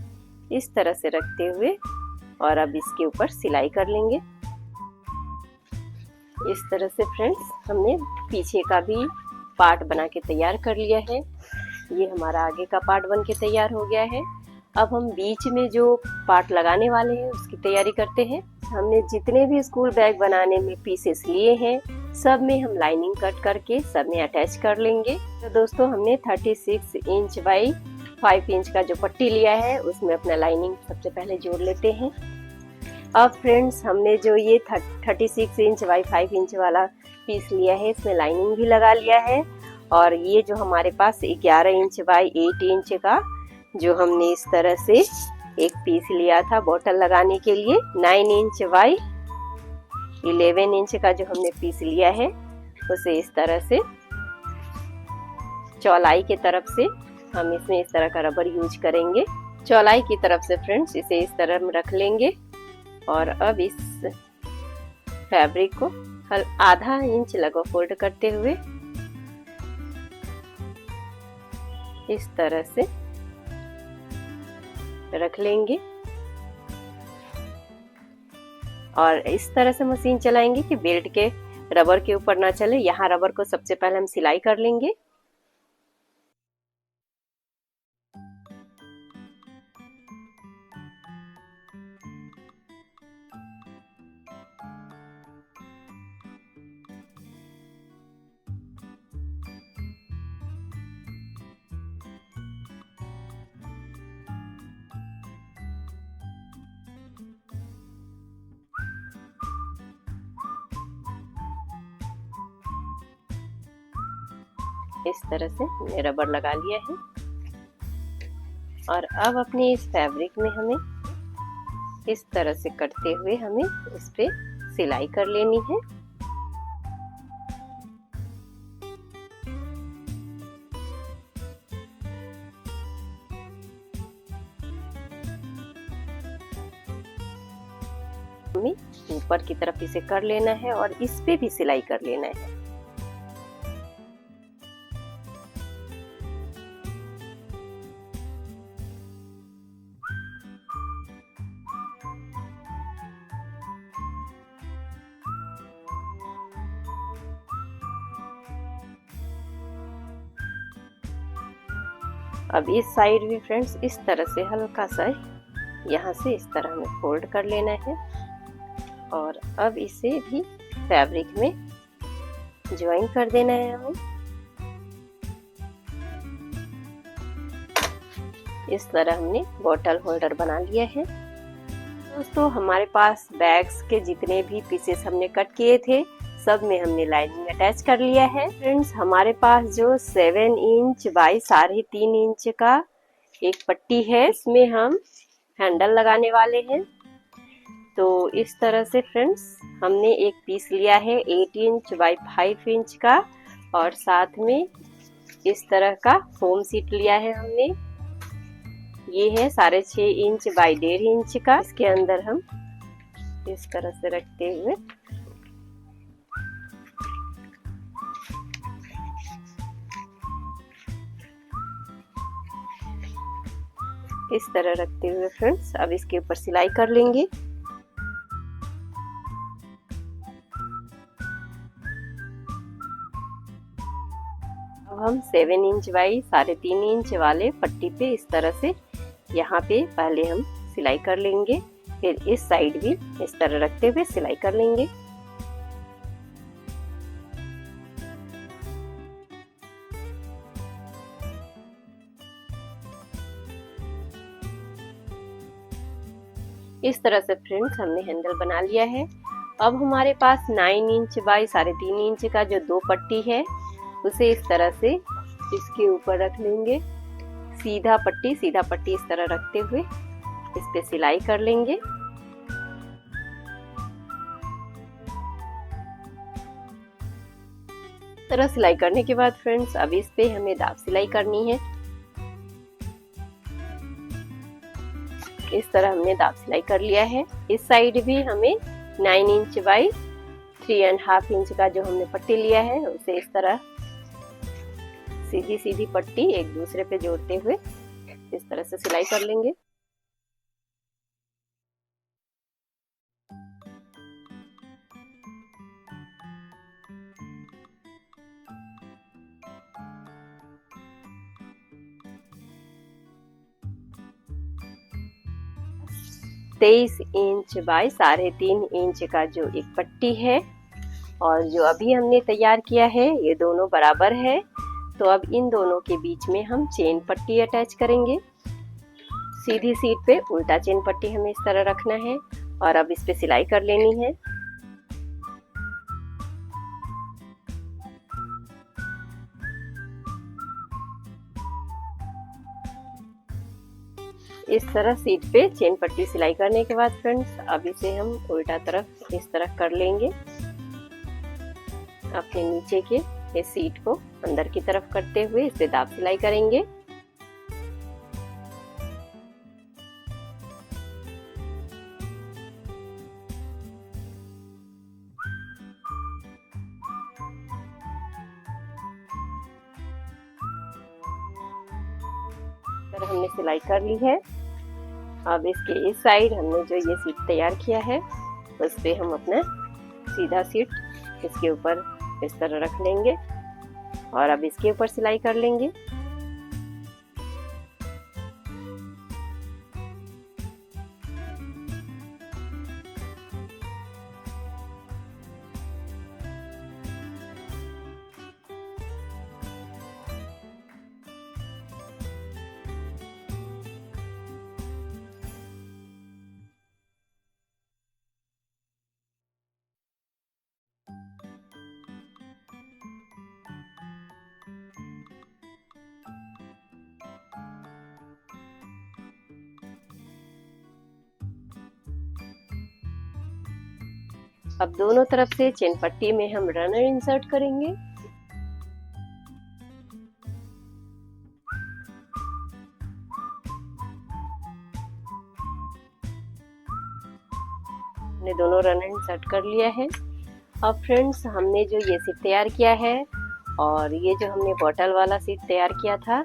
Speaker 1: इस तरह से रखते हुए और अब इसके ऊपर सिलाई कर लेंगे। इस तरह से फ्रेंड्स हमने पीछे का भी पार्ट बना के तैयार कर लिया है। ये हमारा आगे का पार्ट बन के तैयार हो गया है। अब हम बीच में जो पार्ट लगाने वाले हैं उसकी तैयारी करते हैं। हमने जितने भी स्कूल बैग बनाने में पीसेस लिए हैं सब में हम लाइनिंग कट करके सब में अटैच कर लेंगे। तो दोस्तों हमने 36 इंच बाई 5 इंच का जो पट्टी लिया है उसमें अपना लाइनिंग सबसे पहले जोड़ लेते हैं। अब फ्रेंड्स हमने जो ये 36 इंच बाई 5 इंच वाला पीस लिया है इसमें लाइनिंग भी लगा लिया है, और ये जो हमारे पास 11 इंच बाई 8 इंच का जो हमने इस तरह से एक पीस लिया था बोतल लगाने के लिए, 9 इंच बाई 11 इंच का जो हमने पीस लिया है उसे इस तरह से चौलाई की तरफ से हम इसमें इस तरह का रबर यूज करेंगे। चौलाई की तरफ से फ्रेंड्स इसे इस तरह रख लेंगे और अब इस फैब्रिक को आधा इंच लगा फोल्ड करते हुए इस तरह से रख लेंगे और इस तरह से मशीन चलाएंगे कि बेल्ट के रबर के ऊपर ना चले। यहाँ रबर को सबसे पहले हम सिलाई कर लेंगे। इस तरह से हमने रबर लगा लिया है और अब अपने इस फैब्रिक में हमें इस तरह से करते हुए हमें इस पे सिलाई कर लेनी है। हमें ऊपर की तरफ इसे कर लेना है और इस पे भी सिलाई कर लेना है। अब इस साइड भी फ्रेंड्स इस तरह से हल्का सा यहाँ से इस तरह में फोल्ड कर लेना है और अब इसे भी फैब्रिक में ज्वाइन कर देना है हमें। इस तरह हमने बॉटल होल्डर बना लिया है। दोस्तों हमारे पास बैग्स के जितने भी पीसेस हमने कट किए थे सब में हमने लाइनिंग अटैच कर लिया है। फ्रेंड्स हमारे पास जो 7 इंच बाई 3.5 इंच का एक पट्टी है इसमें हम हैंडल लगाने वाले हैं। तो इस तरह से फ्रेंड्स हमने एक पीस लिया है 8 इंच बाई 5 इंच का और साथ में इस तरह का फोम सीट लिया है हमने। ये है 6.5 इंच बाई 1.5 इंच का। इसके अंदर हम इस तरह से रखते हुए इस तरह रखते हुए फ्रेंड्स अब इसके ऊपर सिलाई कर लेंगे। अब हम 7 इंच बाई 3.5 इंच वाले पट्टी पे इस तरह से यहाँ पे पहले हम सिलाई कर लेंगे, फिर इस साइड भी इस तरह रखते हुए सिलाई कर लेंगे। इस तरह से फ्रेंड्स हमने हैंडल बना लिया है। अब हमारे पास 9 इंच बाई 3.5 इंच का जो 2 पट्टी है उसे इस तरह से इसके ऊपर रख लेंगे। सीधा पट्टी इस तरह रखते हुए इस पे सिलाई कर लेंगे। इस तरह सिलाई करने के बाद फ्रेंड्स अब इस पे हमें दाब सिलाई करनी है। इस तरह हमने दाब सिलाई कर लिया है। इस साइड भी हमें 9 इंच बाई 3.5 इंच का जो हमने पट्टी लिया है उसे इस तरह सीधी पट्टी एक दूसरे पे जोड़ते हुए इस तरह से सिलाई कर लेंगे। तेईस इंच बाई 3.5 इंच का जो एक पट्टी है और जो अभी हमने तैयार किया है ये दोनों बराबर है, तो अब इन दोनों के बीच में हम चेन पट्टी अटैच करेंगे। सीधी सीट पे उल्टा चेन पट्टी हमें इस तरह रखना है और अब इस पे सिलाई कर लेनी है। इस तरह सीट पे चेन पट्टी सिलाई करने के बाद फ्रेंड्स अब इसे हम उल्टा तरफ इस तरह कर लेंगे। अपने नीचे के इस सीट को अंदर की तरफ करते हुए इस पे दाब सिलाई करेंगे। हमने सिलाई कर ली है। अब इसके इस साइड हमने जो ये सीट तैयार किया है उस पे हम अपना सीधा सीट इसके ऊपर इस तरह रख लेंगे और अब इसके ऊपर सिलाई कर लेंगे। अब दोनों तरफ से चेन पट्टी में हम रनर इंसर्ट करेंगे। हमने दोनों रनर इंसर्ट कर लिया है। अब फ्रेंड्स हमने जो ये सीट तैयार किया है और ये जो हमने बॉटल वाला सीट तैयार किया था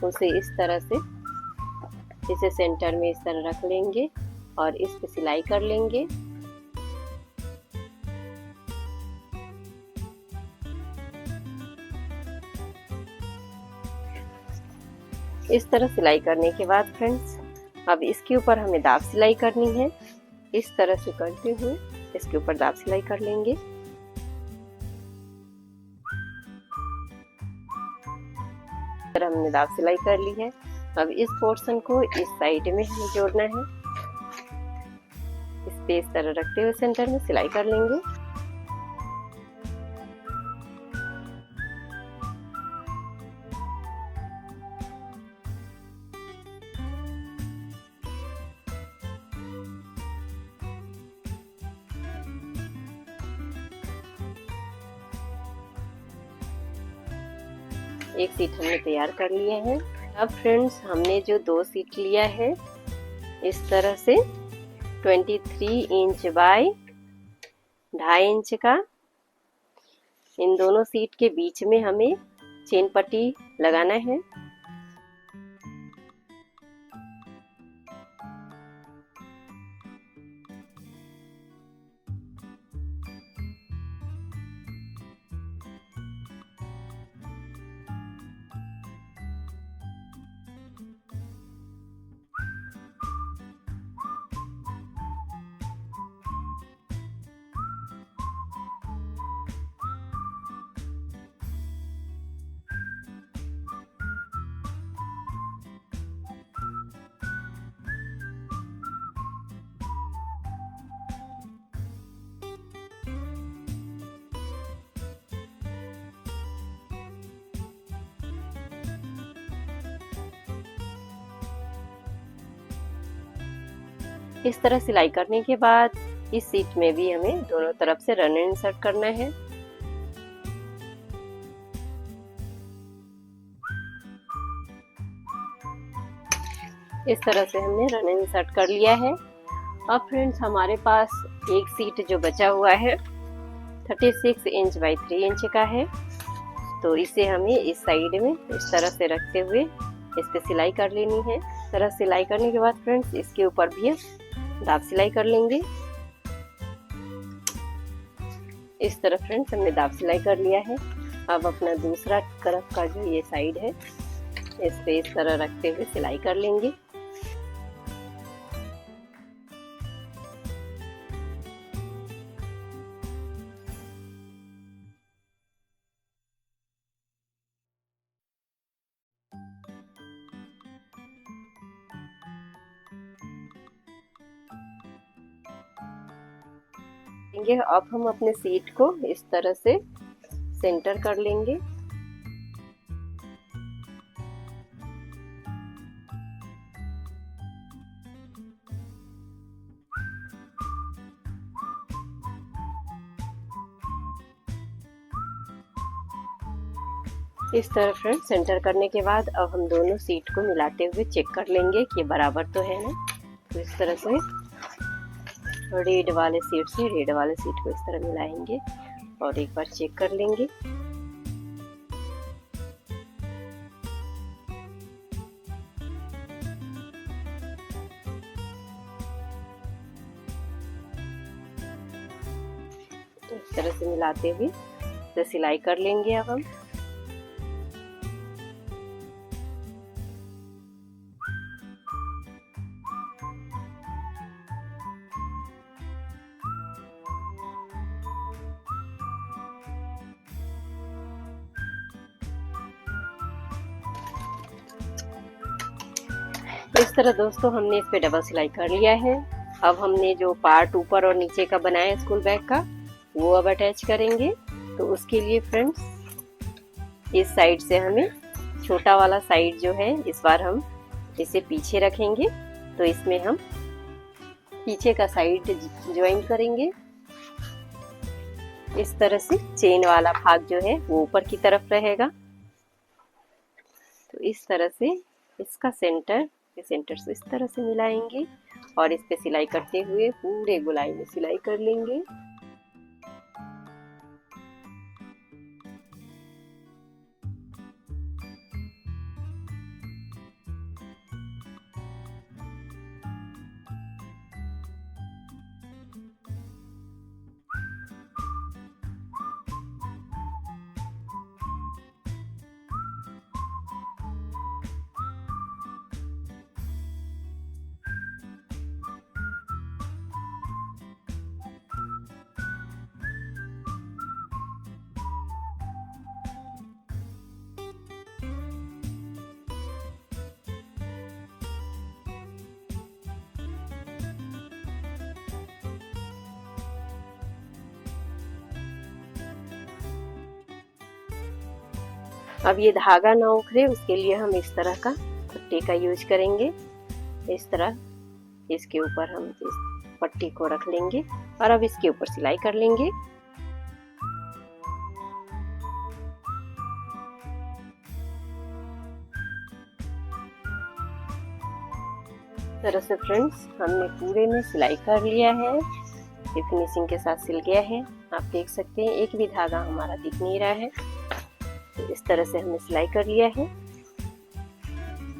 Speaker 1: उसे इस तरह से इसे सेंटर में इस तरह रख लेंगे और इस पे सिलाई कर लेंगे। इस तरह सिलाई करने के बाद फ्रेंड्स अब इसके ऊपर हमें दाब सिलाई करनी है। इस तरह से करते हुए इसके ऊपर दाब सिलाई कर लेंगे। इस तरह हमने दाब सिलाई कर ली है। अब इस पोर्शन को इस साइड में हमें जोड़ना है। इस पे इस तरह रखते हुए सेंटर में सिलाई कर लेंगे। एक सीट हमने तैयार कर लिए हैं। अब फ्रेंड्स हमने जो 2 सीट लिया है इस तरह से 23 इंच बाई 2.5 इंच का, इन दोनों सीट के बीच में हमें चेन पट्टी लगाना है। इस तरह सिलाई करने के बाद इस सीट में भी हमें दोनों तरफ से रन इंसर्ट करना है। इस तरह से हमने रन इंसर्ट कर लिया है। अब फ्रेंड्स हमारे पास एक सीट जो बचा हुआ है 36 इंच बाई 3 इंच का है, तो इसे हमें इस साइड में इस तरह से रखते हुए इस पे सिलाई कर लेनी है। इस तरह सिलाई करने के बाद फ्रेंड्स इसके ऊपर भी हम दाब सिलाई कर लेंगे। इस तरह फ्रेंड्स हमने दाब सिलाई कर लिया है। अब अपना दूसरा तरफ का जो ये साइड है इस पे इस तरह रखते हुए सिलाई कर लेंगे। अब हम अपने सीट को इस तरह से सेंटर कर लेंगे। इस तरह फ्रेंड सेंटर करने के बाद अब हम दोनों सीट को मिलाते हुए चेक कर लेंगे कि बराबर तो है ना। तो इस तरह से रेड वाले सीट से रेड वाले सीट को इस तरह मिलाएंगे और एक बार चेक कर लेंगे। इस तरह से मिलाते हुए तो सिलाई कर लेंगे अब हम। इस तरह दोस्तों हमने इस पे डबल सिलाई कर लिया है। अब हमने जो पार्ट ऊपर और नीचे का बनाया है स्कूल बैग का वो अब अटैच करेंगे। तो उसके लिए फ्रेंड्स इस साइड से हमें छोटा वाला साइड जो है इस बार हम इसे पीछे रखेंगे। तो इसमें हम पीछे का साइड ज्वाइन करेंगे। इस तरह से चेन वाला भाग जो है वो ऊपर की तरफ रहेगा। तो इस तरह से इसका सेंटर से इस तरह से मिलाएंगे और इस पे सिलाई करते हुए पूरे गोलाई में सिलाई कर लेंगे। अब ये धागा ना उखड़े उसके लिए हम इस तरह का पट्टी का यूज करेंगे। इस तरह इसके ऊपर हम इस पट्टी को रख लेंगे और अब इसके ऊपर सिलाई कर लेंगे। इस तरह से फ्रेंड्स हमने पूरे में सिलाई कर लिया है। ये फिनिशिंग के साथ सिल गया है। आप देख सकते हैं एक भी धागा हमारा दिख नहीं रहा है। तो इस तरह से हमने सिलाई कर लिया है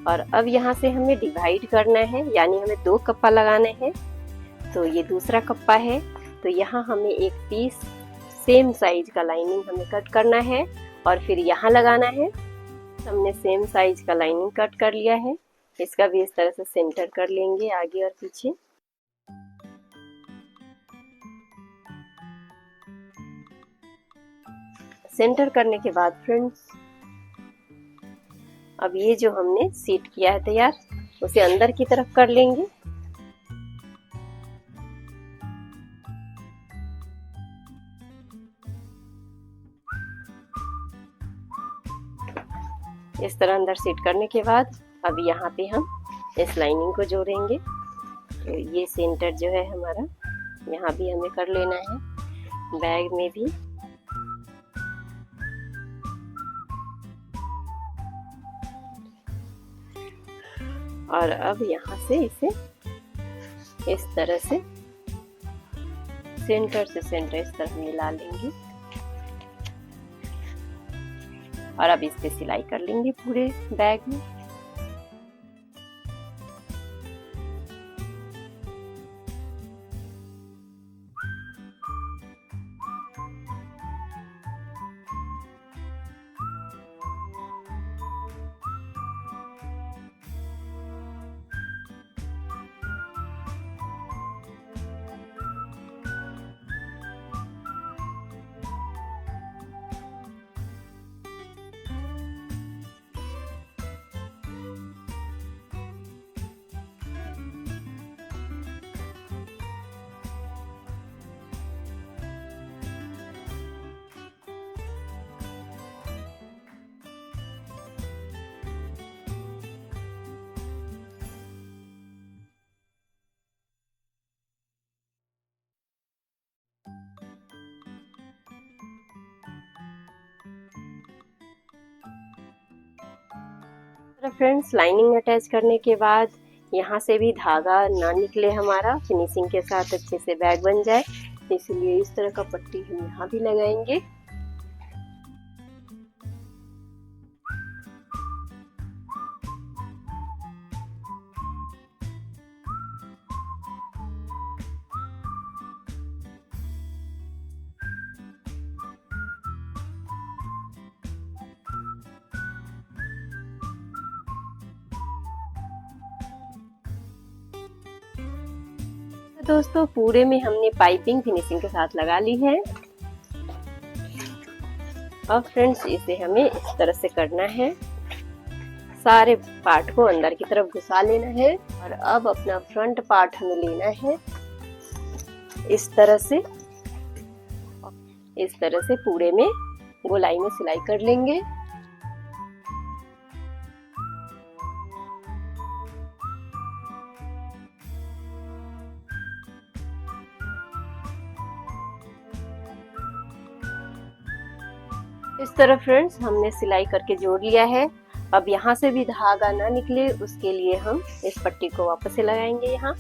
Speaker 1: और अब यहाँ से हमें डिवाइड करना है, यानी हमें 2 कप्पा लगाना है। तो ये दूसरा कप्पा है, तो यहाँ हमें एक पीस सेम साइज का लाइनिंग हमें कट करना है और फिर यहाँ लगाना है। हमने सेम साइज का लाइनिंग कट कर लिया है। इसका भी इस तरह से सेंटर कर लेंगे आगे और पीछे। सेंटर करने के बाद फ्रेंड्स अब ये जो हमने सीट किया है तैयार उसे अंदर की तरफ कर लेंगे। इस तरह अंदर सीट करने के बाद अब यहाँ पे हम इस लाइनिंग को जोड़ेंगे। तो ये सेंटर जो है हमारा यहाँ भी हमें कर लेना है, बैग में भी। और अब यहाँ से इसे इस तरह से सेंटर से सेंटर इस तरह मिला लेंगे और अब इस पे सिलाई कर लेंगे पूरे बैग में। फ्रेंड्स, लाइनिंग अटैच करने के बाद यहाँ से भी धागा ना निकले, हमारा फिनिशिंग के साथ अच्छे से बैग बन जाए, इसलिए इस तरह का पट्टी हम यहाँ भी लगाएंगे। दोस्तों, पूरे में हमने पाइपिंग फिनिशिंग के साथ लगा ली है। अब फ्रेंड्स, इसे हमें इस तरह से करना है, सारे पार्ट को अंदर की तरफ घुसा लेना है। और अब अपना फ्रंट पार्ट हमें लेना है इस तरह से पूरे में गोलाई में सिलाई कर लेंगे। इस तरह फ्रेंड्स हमने सिलाई करके जोड़ लिया है। अब यहाँ से भी धागा ना निकले, उसके लिए हम इस पट्टी को वापस से लगाएंगे यहाँ।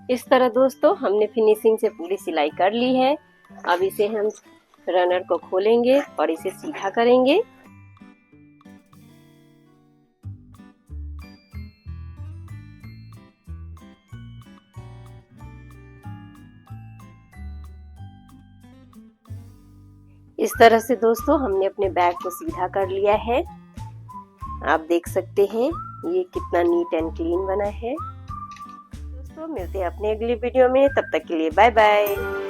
Speaker 1: इस तरह दोस्तों हमने फिनिशिंग से पूरी सिलाई कर ली है। अब इसे हम रनर को खोलेंगे और इसे सीधा करेंगे। इस तरह से दोस्तों हमने अपने बैग को सीधा कर लिया है। आप देख सकते हैं ये कितना नीट एंड क्लीन बना है। दोस्तों, मिलते हैं अपने अगली वीडियो में, तब तक के लिए बाय बाय।